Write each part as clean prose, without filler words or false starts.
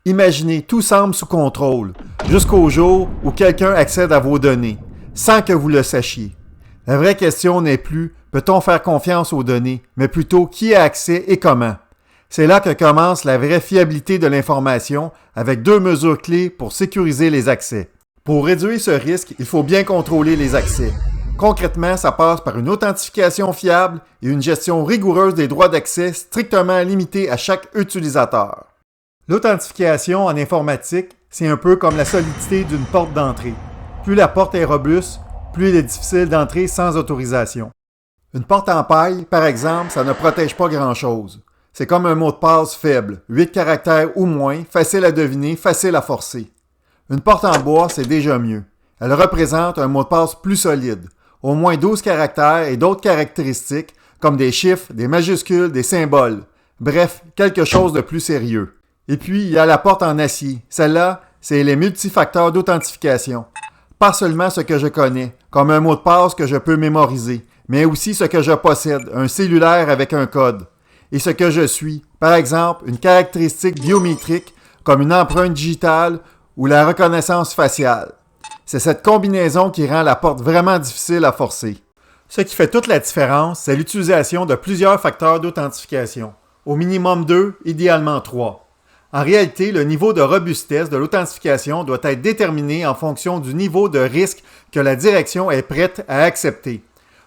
Imaginez, tout semble sous contrôle, jusqu'au jour où quelqu'un accède à vos données, sans que vous le sachiez. La vraie question n'est plus « peut-on faire confiance aux données », mais plutôt « qui a accès et comment ». C'est là que commence la vraie fiabilité de l'information avec deux mesures clés pour sécuriser les accès. Pour réduire ce risque, il faut bien contrôler les accès. Concrètement, ça passe par une authentification fiable et une gestion rigoureuse des droits d'accès strictement limitée à chaque utilisateur. L'authentification en informatique, c'est un peu comme la solidité d'une porte d'entrée. Plus la porte est robuste, plus il est difficile d'entrer sans autorisation. Une porte en paille, par exemple, ça ne protège pas grand-chose. C'est comme un mot de passe faible, 8 caractères ou moins, facile à deviner, facile à forcer. Une porte en bois, c'est déjà mieux. Elle représente un mot de passe plus solide, au moins 12 caractères et d'autres caractéristiques, comme des chiffres, des majuscules, des symboles. Bref, quelque chose de plus sérieux. Et puis, il y a la porte en acier. Celle-là, c'est les multifacteurs d'authentification. Pas seulement ce que je connais, comme un mot de passe que je peux mémoriser, mais aussi ce que je possède, un cellulaire avec un code. Et ce que je suis, par exemple, une caractéristique biométrique, comme une empreinte digitale ou la reconnaissance faciale. C'est cette combinaison qui rend la porte vraiment difficile à forcer. Ce qui fait toute la différence, c'est l'utilisation de plusieurs facteurs d'authentification. Au minimum 2, idéalement 3. En réalité, le niveau de robustesse de l'authentification doit être déterminé en fonction du niveau de risque que la direction est prête à accepter.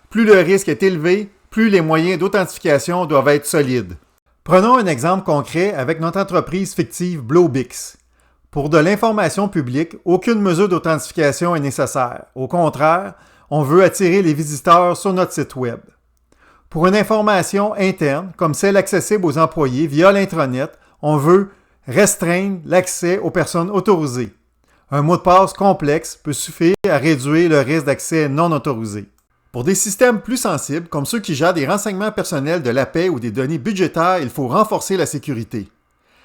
Plus le risque est élevé, plus les moyens d'authentification doivent être solides. Prenons un exemple concret avec notre entreprise fictive Blowbix. Pour de l'information publique, aucune mesure d'authentification est nécessaire. Au contraire, on veut attirer les visiteurs sur notre site Web. Pour une information interne, comme celle accessible aux employés via l'intranet, on veut restreindre l'accès aux personnes autorisées. Un mot de passe complexe peut suffire à réduire le risque d'accès non autorisé. Pour des systèmes plus sensibles, comme ceux qui gèrent des renseignements personnels de la paix ou des données budgétaires, il faut renforcer la sécurité.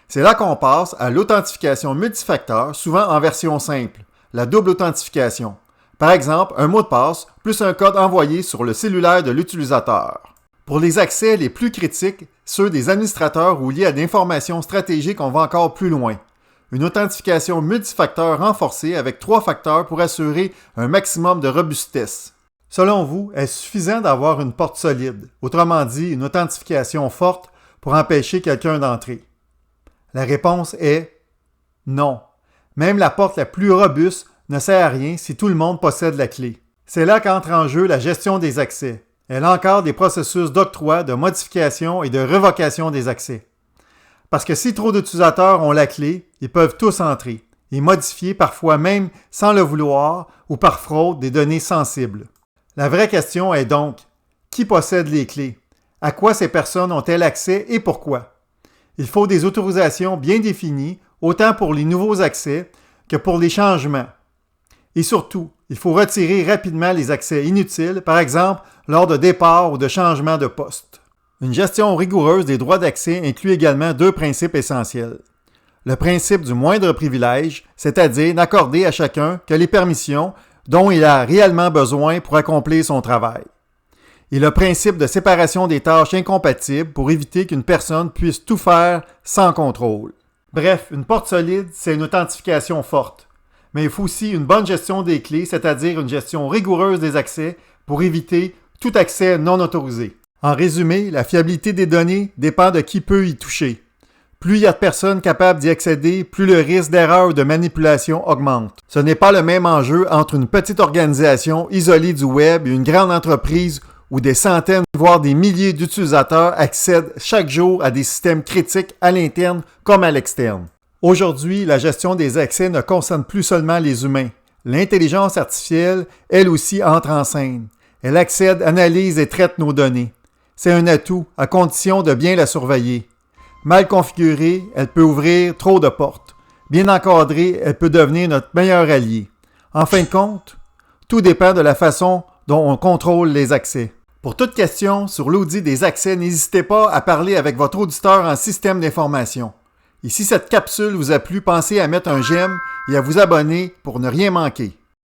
C'est là qu'on passe à l'authentification multifacteur, souvent en version simple, la double authentification. Par exemple, un mot de passe plus un code envoyé sur le cellulaire de l'utilisateur. Pour les accès les plus critiques, ceux des administrateurs ou liés à d'informations stratégiques, on va encore plus loin. Une authentification multifacteur renforcée avec 3 facteurs pour assurer un maximum de robustesse. Selon vous, est-ce suffisant d'avoir une porte solide, autrement dit une authentification forte pour empêcher quelqu'un d'entrer? La réponse est non. Même la porte la plus robuste ne sert à rien si tout le monde possède la clé. C'est là qu'entre en jeu la gestion des accès. Elle encadre des processus d'octroi, de modification et de révocation des accès. Parce que si trop d'utilisateurs ont la clé, ils peuvent tous entrer et modifier parfois même sans le vouloir ou par fraude des données sensibles. La vraie question est donc, qui possède les clés? À quoi ces personnes ont-elles accès et pourquoi? Il faut des autorisations bien définies, autant pour les nouveaux accès que pour les changements. Et surtout, il faut retirer rapidement les accès inutiles, par exemple lors de départ ou de changement de poste. Une gestion rigoureuse des droits d'accès inclut également 2 principes essentiels. Le principe du moindre privilège, c'est-à-dire n'accorder à chacun que les permissions dont il a réellement besoin pour accomplir son travail. Et le principe de séparation des tâches incompatibles pour éviter qu'une personne puisse tout faire sans contrôle. Bref, une porte solide, c'est une authentification forte. Mais il faut aussi une bonne gestion des clés, c'est-à-dire une gestion rigoureuse des accès pour éviter tout accès non autorisé. En résumé, la fiabilité des données dépend de qui peut y toucher. Plus il y a de personnes capables d'y accéder, plus le risque d'erreur ou de manipulation augmente. Ce n'est pas le même enjeu entre une petite organisation isolée du web et une grande entreprise où des centaines, voire des milliers d'utilisateurs accèdent chaque jour à des systèmes critiques à l'interne comme à l'externe. Aujourd'hui, la gestion des accès ne concerne plus seulement les humains. L'intelligence artificielle, elle aussi, entre en scène. Elle accède, analyse et traite nos données. C'est un atout, à condition de bien la surveiller. Mal configurée, elle peut ouvrir trop de portes. Bien encadrée, elle peut devenir notre meilleur allié. En fin de compte, tout dépend de la façon dont on contrôle les accès. Pour toute question sur l'audit des accès, n'hésitez pas à parler avec votre auditeur en système d'information. Et si cette capsule vous a plu, pensez à mettre un j'aime et à vous abonner pour ne rien manquer.